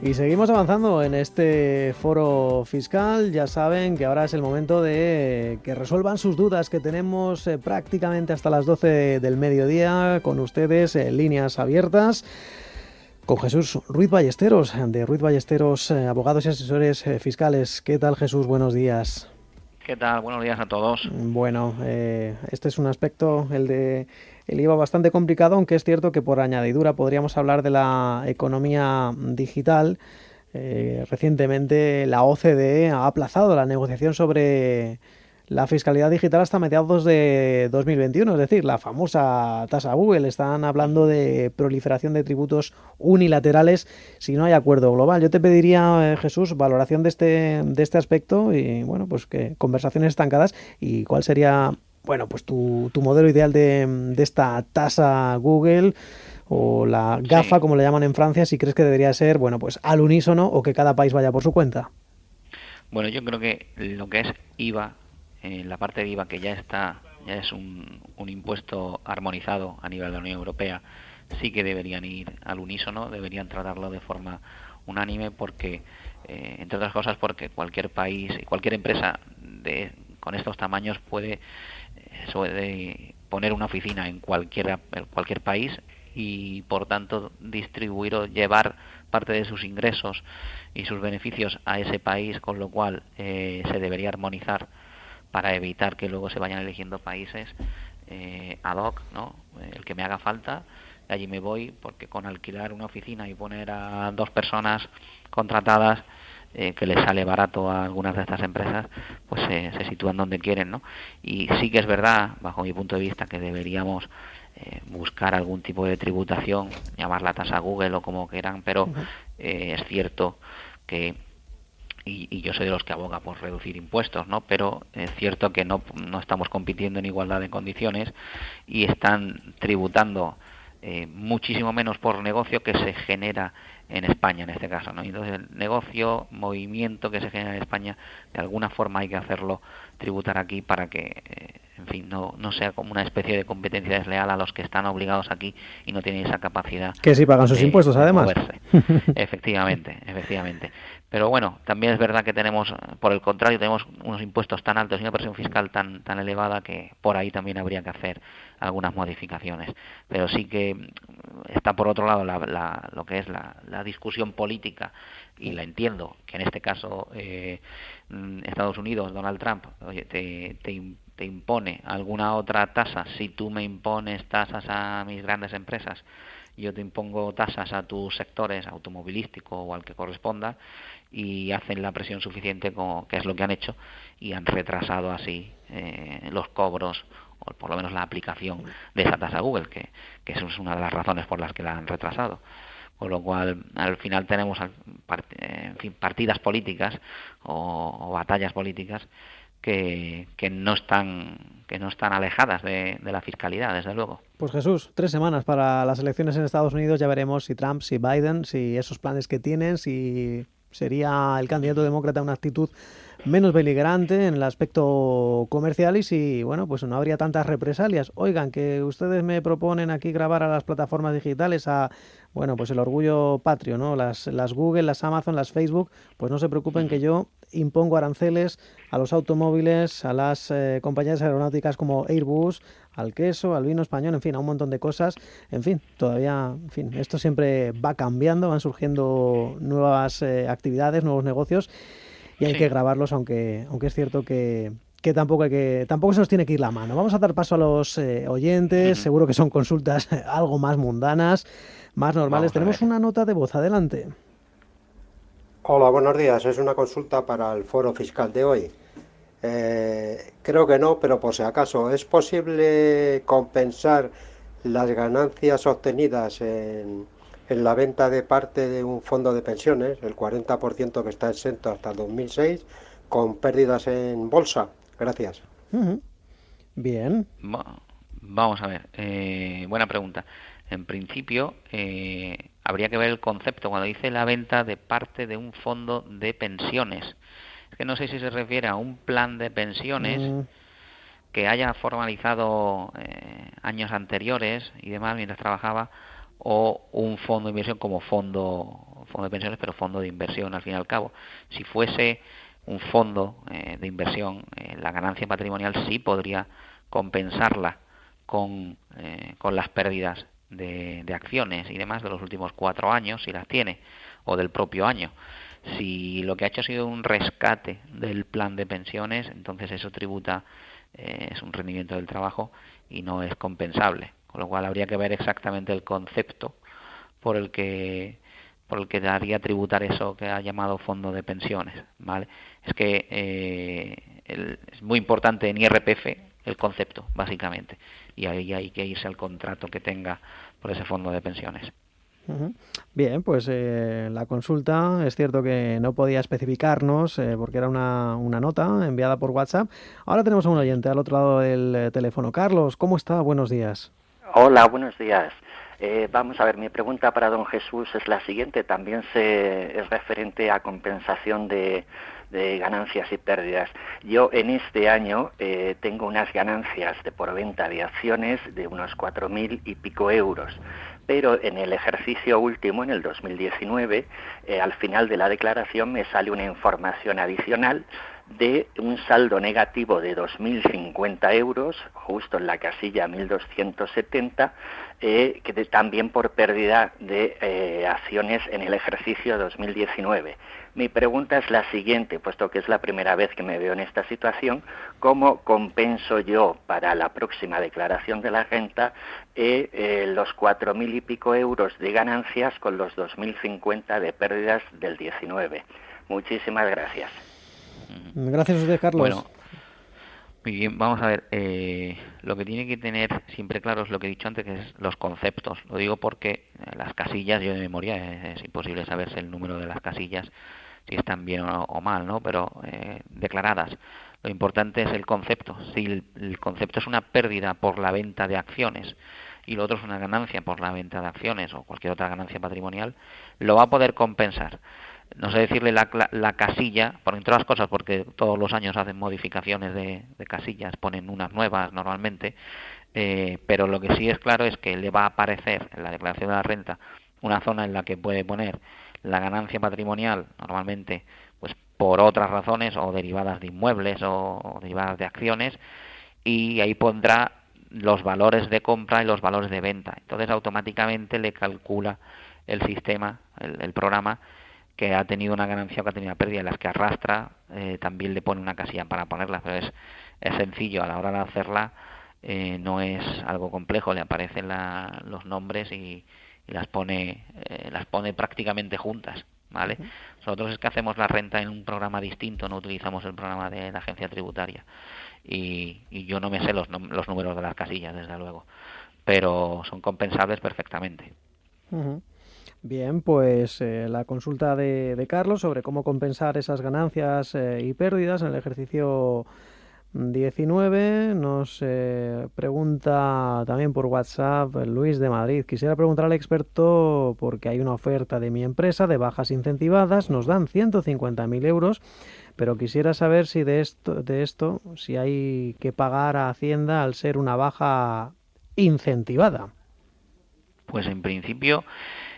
Y seguimos avanzando en este foro fiscal. Ya saben que ahora es el momento de que resuelvan sus dudas, que tenemos prácticamente hasta las 12 del mediodía con ustedes en líneas abiertas. Con Jesús Ruiz Ballesteros, de Ruiz Ballesteros, abogados y asesores fiscales. ¿Qué tal, Jesús? Buenos días. ¿Qué tal? Buenos días a todos. Bueno, este es un aspecto, el de el IVA, bastante complicado, aunque es cierto que por añadidura podríamos hablar de la economía digital. Recientemente la OCDE ha aplazado la negociación sobre la fiscalidad digital hasta mediados de 2021, es decir, la famosa tasa Google. Están hablando de proliferación de tributos unilaterales si no hay acuerdo global. Yo te pediría, Jesús, valoración de este aspecto y, bueno, pues que conversaciones estancadas y cuál sería, bueno, pues tu modelo ideal de esta tasa Google o la GAFA, Sí, como le llaman en Francia, si crees que debería ser, bueno, pues al unísono o que cada país vaya por su cuenta. bueno, yo creo que lo que es IVA, la parte de IVA que ya es un impuesto armonizado a nivel de la Unión Europea, sí que deberían ir al unísono, deberían tratarlo de forma unánime porque, entre otras cosas, porque cualquier país y cualquier empresa con estos tamaños puede poner una oficina en cualquier país y por tanto distribuir o llevar parte de sus ingresos y sus beneficios a ese país, con lo cual se debería armonizar para evitar que luego se vayan eligiendo países ad hoc, ¿no? El que me haga falta, allí me voy, porque con alquilar una oficina y poner a 2 personas contratadas, que les sale barato a algunas de estas empresas, pues se sitúan donde quieren, ¿no? Y sí que es verdad, bajo mi punto de vista, que deberíamos buscar algún tipo de tributación, llamarla tasa Google o como quieran, pero es cierto que y yo soy de los que aboga por reducir impuestos, ¿no? Pero es cierto que no estamos compitiendo en igualdad de condiciones y están tributando muchísimo menos por negocio que se genera en España en este caso, ¿no? Entonces el negocio, movimiento que se genera en España, de alguna forma hay que hacerlo tributar aquí para que, en fin, no sea como una especie de competencia desleal a los que están obligados aquí y no tienen esa capacidad Que sí pagan sus impuestos, de además. moverse. Efectivamente, efectivamente. Pero bueno, también es verdad que tenemos, por el contrario, tenemos unos impuestos tan altos y una presión fiscal tan elevada que por ahí también habría que hacer algunas modificaciones. Pero sí que está por otro lado lo que es la discusión política, y la entiendo, que en este caso Estados Unidos, Donald Trump, oye, te impone alguna otra tasa. Si tú me impones tasas a mis grandes empresas, yo te impongo tasas a tus sectores automovilístico o al que corresponda, y hacen la presión suficiente, como que es lo que han hecho, y han retrasado así los cobros o por lo menos la aplicación de esa tasa Google, que eso es una de las razones por las que la han retrasado. Con lo cual, al final tenemos en fin, partidas políticas o batallas políticas que no están alejadas de la fiscalidad, desde luego. Pues Jesús, 3 semanas para las elecciones en Estados Unidos. Ya veremos si Trump, si Biden, si esos planes que tienen, si sería el candidato demócrata una actitud menos beligerante en el aspecto comercial y si, bueno, pues no habría tantas represalias. Oigan, que ustedes me proponen aquí grabar a las plataformas digitales a, bueno, pues el orgullo patrio, ¿no? Las Google, las Amazon, las Facebook, pues no se preocupen que yo impongo aranceles a los automóviles, a las compañías aeronáuticas como Airbus, al queso, al vino español, en fin, a un montón de cosas. En fin, todavía, en fin, esto siempre va cambiando, van surgiendo nuevas actividades, nuevos negocios y hay que Sí. grabarlos, aunque es cierto que tampoco se nos tiene que ir la mano. Vamos a dar paso a los oyentes, seguro que son consultas algo más mundanas, más normales. Vamos a Tenemos ver. una nota de voz, adelante. Hola, buenos días. Es una consulta para el foro fiscal de hoy. Creo que no, pero por si acaso, ¿es posible compensar las ganancias obtenidas en la venta de parte de un fondo de pensiones, el 40% que está exento hasta el 2006, con pérdidas en bolsa? Gracias. Ujú. Bien. Va- Vamos a ver, buena pregunta. En principio, habría que ver el concepto cuando dice la venta de parte de un fondo de pensiones. Es que no sé si se refiere a un plan de pensiones Mm, que haya formalizado años anteriores y demás mientras trabajaba, o un fondo de inversión como fondo de pensiones, pero fondo de inversión al fin y al cabo. Si fuese un fondo de inversión, la ganancia patrimonial sí podría compensarla con las pérdidas de acciones y demás de los últimos 4 años, si las tiene, o del propio año. Si lo que ha hecho ha sido un rescate del plan de pensiones, entonces eso tributa, es un rendimiento del trabajo y no es compensable. Con lo cual habría que ver exactamente el concepto por el que daría tributar eso que ha llamado fondo de pensiones, ¿vale? Es que es muy importante en IRPF el concepto, básicamente, y ahí hay que irse al contrato que tenga por ese fondo de pensiones. Ujú. Bien, pues la consulta es cierto que no podía especificarnos porque era una nota enviada por WhatsApp. Ahora tenemos a un oyente al otro lado del teléfono. Carlos, ¿cómo está? Buenos días. Hola, buenos días. Vamos a ver, mi pregunta para don Jesús es la siguiente. También es referente a compensación de ganancias y pérdidas. Yo en este año tengo unas ganancias por venta de acciones de unos 4.000 y pico euros. Pero en el ejercicio último, en el 2019, al final de la declaración me sale una información adicional de un saldo negativo de 2.050 euros, justo en la casilla 1.270, también por pérdida de acciones en el ejercicio 2019. Mi pregunta es la siguiente, puesto que es la primera vez que me veo en esta situación: ¿cómo compenso yo para la próxima declaración de la renta los 4.000 y pico euros de ganancias con los 2.050 de pérdidas del 19? Muchísimas gracias. Gracias a usted, Carlos. Bueno, muy bien, vamos a ver. Lo que tiene que tener siempre claro es lo que he dicho antes, que es los conceptos. Lo digo porque las casillas, yo de memoria, es imposible saberse el número de las casillas, si están bien o mal, ¿no? Pero declaradas. Lo importante es el concepto. Si el concepto es una pérdida por la venta de acciones y lo otro es una ganancia por la venta de acciones o cualquier otra ganancia patrimonial, lo va a poder compensar. No sé decirle la casilla, por entre otras cosas, porque todos los años hacen modificaciones de casillas, ponen unas nuevas normalmente, pero lo que sí es claro es que le va a aparecer en la declaración de la renta una zona en la que puede poner la ganancia patrimonial, normalmente pues por otras razones o derivadas de inmuebles o derivadas de acciones, y ahí pondrá los valores de compra y los valores de venta. Entonces automáticamente le calcula el sistema, el programa, que ha tenido una ganancia o que ha tenido una pérdida. En las que arrastra también le pone una casilla para ponerla, pero es sencillo a la hora de hacerla, no es algo complejo, le aparecen los nombres y las pone prácticamente juntas, ¿vale? Nosotros es que hacemos la renta en un programa distinto, no utilizamos el programa de la agencia tributaria y yo no me sé los números de las casillas, desde luego, pero son compensables perfectamente. Uh-huh. Bien, pues la consulta de Carlos sobre cómo compensar esas ganancias y pérdidas en el ejercicio 19. Nos pregunta también por WhatsApp Luis de Madrid. Quisiera preguntar al experto porque hay una oferta de mi empresa de bajas incentivadas, nos dan 150.000 euros, pero quisiera saber si de esto, si hay que pagar a Hacienda al ser una baja incentivada. Pues en principio,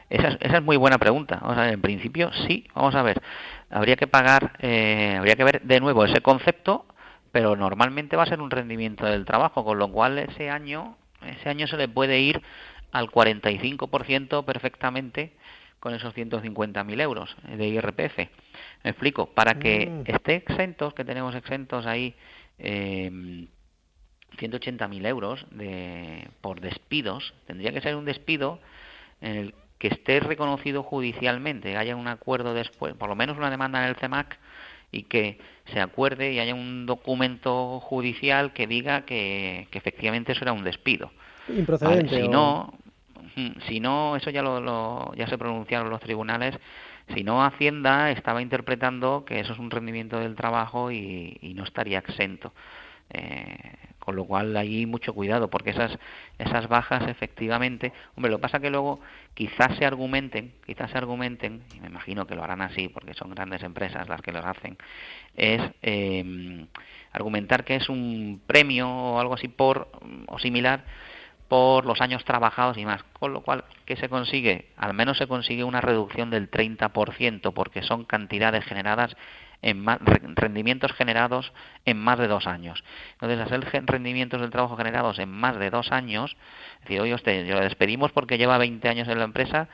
esa es muy buena pregunta. Vamos a ver, en principio sí, vamos a ver. Habría que pagar, habría que ver de nuevo ese concepto, pero normalmente va a ser un rendimiento del trabajo, con lo cual ese año se le puede ir al 45% perfectamente con esos 150.000 euros de IRPF. Me explico, para que esté exentos, que tenemos exentos ahí 180.000 euros por despidos, tendría que ser un despido en el que esté reconocido judicialmente, haya un acuerdo después, por lo menos una demanda en el CEMAC, y que se acuerde y haya un documento judicial que diga que efectivamente eso era un despido. Improcedente. ¿Vale? Si no, eso ya se pronunciaron los tribunales. Si no, Hacienda estaba interpretando que eso es un rendimiento del trabajo y no estaría exento. Con lo cual hay mucho cuidado, porque esas bajas efectivamente, hombre, lo que pasa que luego quizás se argumenten, y me imagino que lo harán así porque son grandes empresas las que lo hacen, es argumentar que es un premio o algo así o similar por los años trabajados y más. Con lo cual, ¿qué se consigue? Al menos se consigue una reducción del 30%, porque son cantidades generadas rendimientos generados en más de 2 años. Entonces, hacer rendimientos del trabajo generados en más de 2 años, es decir, oye usted, lo despedimos porque lleva 20 años en la empresa,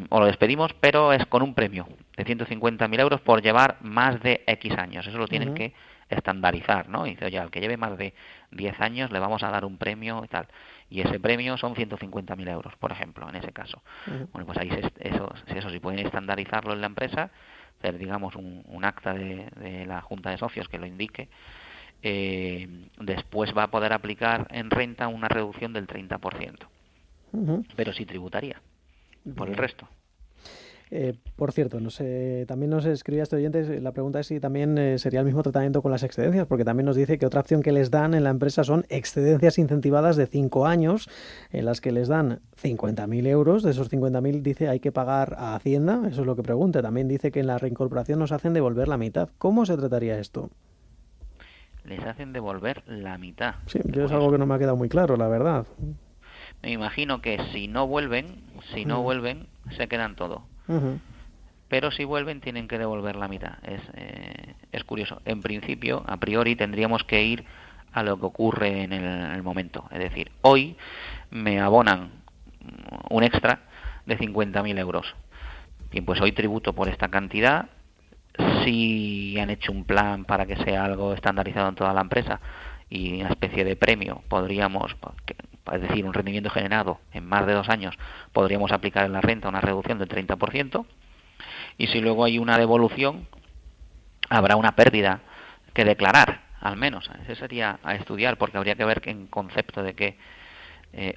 o lo despedimos, pero es con un premio de 150.000 euros por llevar más de X años. Eso lo tienen que estandarizar, ¿no? Y dice, oye, al que lleve más de 10 años le vamos a dar un premio y tal. Y ese premio son 150.000 euros, por ejemplo, en ese caso. Bueno, pues ahí eso si pueden estandarizarlo en la empresa, hacer, digamos, un acta de la Junta de Socios que lo indique, después va a poder aplicar en renta una reducción del 30%. Pero sí tributaría por el resto. Por cierto, también nos escribía este oyente, la pregunta es si también sería el mismo tratamiento con las excedencias, porque también nos dice que otra opción que les dan en la empresa son excedencias incentivadas de 5 años, en las que les dan 50.000 euros. De esos 50.000 dice hay que pagar a Hacienda, eso es lo que pregunta. También dice que en la reincorporación nos hacen devolver la mitad. ¿Cómo se trataría esto? Les hacen devolver la mitad. Sí, yo es algo que no me ha quedado muy claro, la verdad. Me imagino que si no vuelven, se quedan todo. Pero si vuelven tienen que devolver la mitad. Es curioso. En principio, a priori, tendríamos que ir a lo que ocurre en el momento. Es decir, hoy me abonan un extra de 50.000 euros. Bien, pues hoy tributo por esta cantidad. Si han hecho un plan para que sea algo estandarizado en toda la empresa y una especie de premio, podríamos, es decir, un rendimiento generado en más de 2 años, podríamos aplicar en la renta una reducción del 30%, y si luego hay una devolución, habrá una pérdida que declarar, al menos. Ese sería a estudiar, porque habría que ver en concepto de que,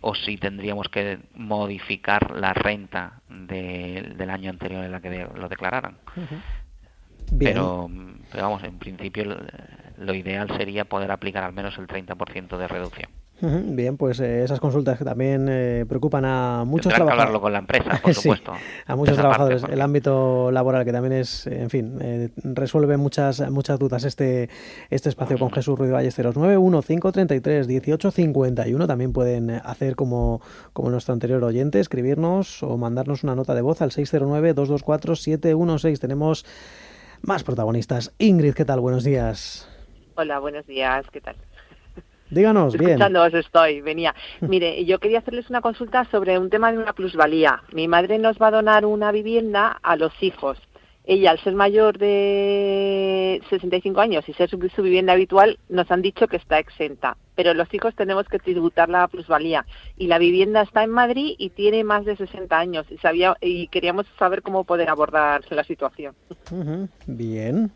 o si tendríamos que modificar la renta del año anterior en la que lo declararan. Pero vamos, en principio lo ideal sería poder aplicar al menos el 30% de reducción. Bien, pues esas consultas que también preocupan a muchos trabajadores. Tendrán que hablarlo con la empresa, por supuesto. A muchos trabajadores. El ámbito laboral, que también es, en fin, resuelve muchas dudas este espacio con Jesús Ruiz Ballesteros. 915331851. También pueden hacer como nuestro anterior oyente, escribirnos o mandarnos una nota de voz al 609-224-716. Tenemos más protagonistas. Ingrid, ¿qué tal? Buenos días. Hola, buenos días. ¿Qué tal? Díganos, bien. Escuchándoos estoy, venía. Mire, yo quería hacerles una consulta sobre un tema de una plusvalía. Mi madre nos va a donar una vivienda a los hijos. Ella, al ser mayor de 65 años y ser su vivienda habitual, nos han dicho que está exenta. Pero los hijos tenemos que tributar la plusvalía. Y la vivienda está en Madrid y tiene más de 60 años. Y queríamos saber cómo poder abordar la situación. Bien.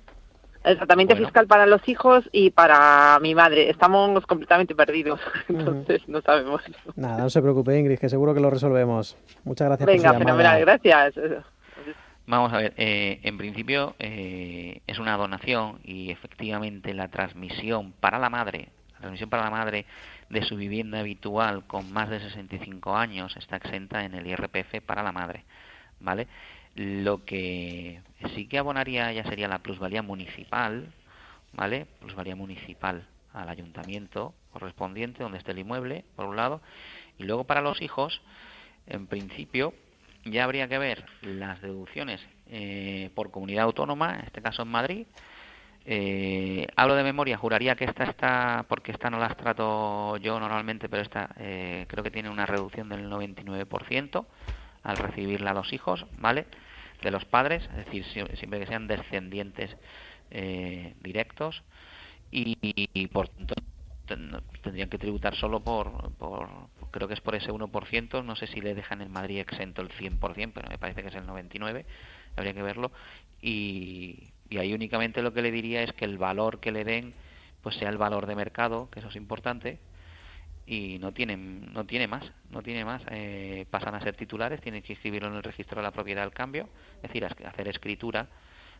El tratamiento fiscal para los hijos y para mi madre. Estamos completamente perdidos, entonces no sabemos. Nada, no se preocupe, Ingrid, que seguro que lo resolvemos. Muchas gracias por su llamada. Venga, fenomenal, gracias. Vamos a ver, en principio es una donación y efectivamente la transmisión para la madre de su vivienda habitual con más de 65 años está exenta en el IRPF para la madre, ¿vale? Lo que sí que abonaría ya sería la plusvalía municipal, ¿vale? Plusvalía municipal al ayuntamiento correspondiente donde esté el inmueble, por un lado, y luego para los hijos, en principio, ya habría que ver las deducciones por comunidad autónoma, en este caso en Madrid. Hablo de memoria, juraría que esta está, porque esta no las trato yo normalmente, pero esta creo que tiene una reducción del 99%. Al recibirla a los hijos, ¿vale? De los padres, es decir, siempre que sean descendientes directos, y por tanto tendrían que tributar solo por creo que es por ese 1%, no sé si le dejan en Madrid exento el 100%, pero me parece que es el 99%, habría que verlo, y ahí únicamente lo que le diría es que el valor que le den pues sea el valor de mercado, que eso es importante, y no tiene más, pasan a ser titulares, tienen que inscribirlo en el registro de la propiedad al cambio, es decir, hacer escritura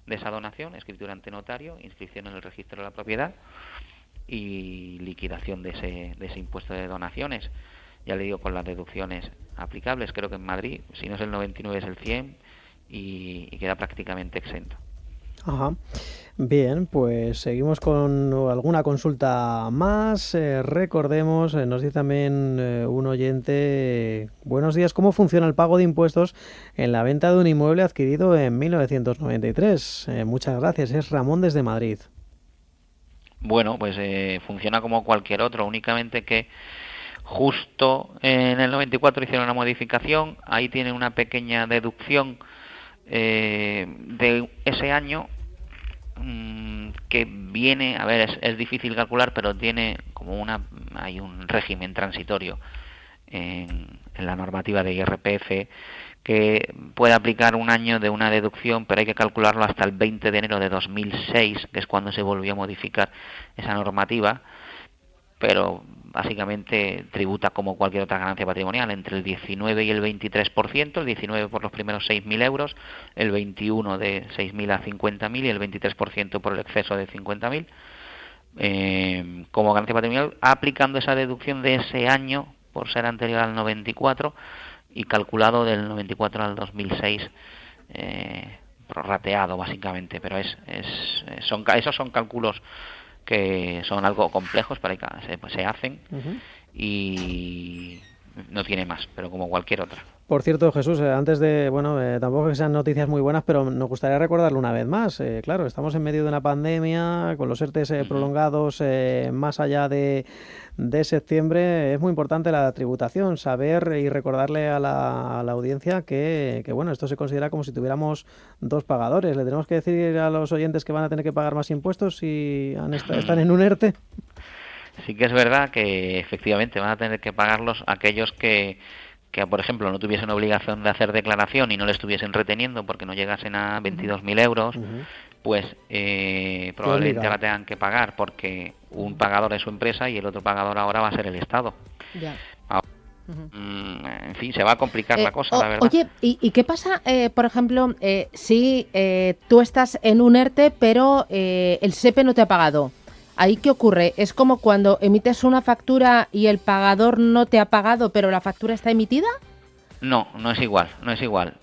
de esa donación, escritura ante notario, inscripción en el registro de la propiedad y liquidación de ese impuesto de donaciones. Ya le digo, con las deducciones aplicables, creo que en Madrid, si no es el 99 es el 100 y queda prácticamente exento. Ajá. Bien, pues seguimos con alguna consulta más. Recordemos, nos dice también un oyente, buenos días, ¿cómo funciona el pago de impuestos en la venta de un inmueble adquirido en 1993? Muchas gracias, es Ramón desde Madrid. Bueno, pues funciona como cualquier otro, únicamente que justo en el 94 hicieron una modificación, ahí tiene una pequeña deducción de ese año que viene, a ver, es difícil calcular, pero tiene como hay un régimen transitorio en la normativa de IRPF que puede aplicar un año de una deducción, pero hay que calcularlo hasta el 20 de enero de 2006, que es cuando se volvió a modificar esa normativa, pero básicamente tributa como cualquier otra ganancia patrimonial entre el 19 y el 23%, el 19 por los primeros 6.000 euros, el 21 de 6.000 a 50.000 y el 23% por el exceso de 50.000, como ganancia patrimonial, aplicando esa deducción de ese año por ser anterior al 94 y calculado del 94 al 2006, prorrateado básicamente, pero esos son cálculos que son algo complejos, para que se hacen y no tiene más, pero como cualquier otra. Por cierto, Jesús, antes de, tampoco que sean noticias muy buenas, pero nos gustaría recordarlo una vez más. Claro, estamos en medio de una pandemia, con los ERTEs prolongados más allá de septiembre. Es muy importante la tributación, saber y recordarle a la audiencia que esto se considera como si tuviéramos dos pagadores. ¿Le tenemos que decir a los oyentes que van a tener que pagar más impuestos si están en un ERTE? Sí que es verdad que efectivamente van a tener que pagarlos aquellos que por ejemplo, no tuviesen obligación de hacer declaración y no le estuviesen reteniendo porque no llegasen a 22.000 euros, pues probablemente ahora tengan que pagar porque un pagador es su empresa y el otro pagador ahora va a ser el Estado. Ya. En fin, se va a complicar la cosa, la verdad. Oye, ¿y qué pasa, por ejemplo, si tú estás en un ERTE pero el SEPE no te ha pagado? ¿Ahí qué ocurre? ¿Es como cuando emites una factura y el pagador no te ha pagado, pero la factura está emitida? No es igual.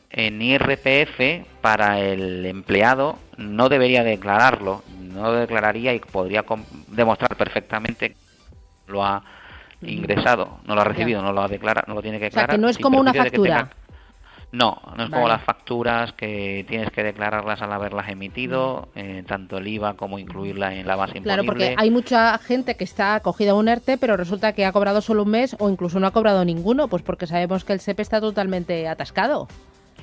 En IRPF, para el empleado, no debería declararlo, no lo declararía y podría demostrar perfectamente que lo ha ingresado, no lo ha recibido, no lo ha declarado, no lo tiene que declarar. O sea, que no es como una factura. No es como las facturas que tienes que declararlas al haberlas emitido, tanto el IVA como incluirla en la base imponible. Claro, porque hay mucha gente que está acogida a un ERTE, pero resulta que ha cobrado solo un mes o incluso no ha cobrado ninguno, pues porque sabemos que el SEPE está totalmente atascado.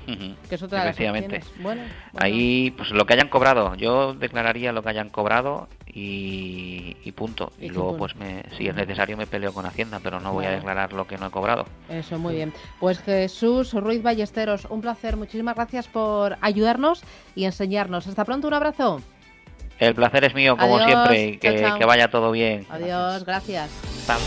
Que es otra de las opciones. Bueno. Ahí, pues lo que hayan cobrado, yo declararía lo que hayan cobrado y punto. Y luego, pues si es necesario, me peleo con Hacienda, pero no voy a declarar lo que no he cobrado. Eso, muy bien. Pues Jesús Ruiz Ballesteros, un placer. Muchísimas gracias por ayudarnos y enseñarnos. Hasta pronto, un abrazo. El placer es mío, como siempre, y que vaya todo bien. Adiós, gracias. Chao.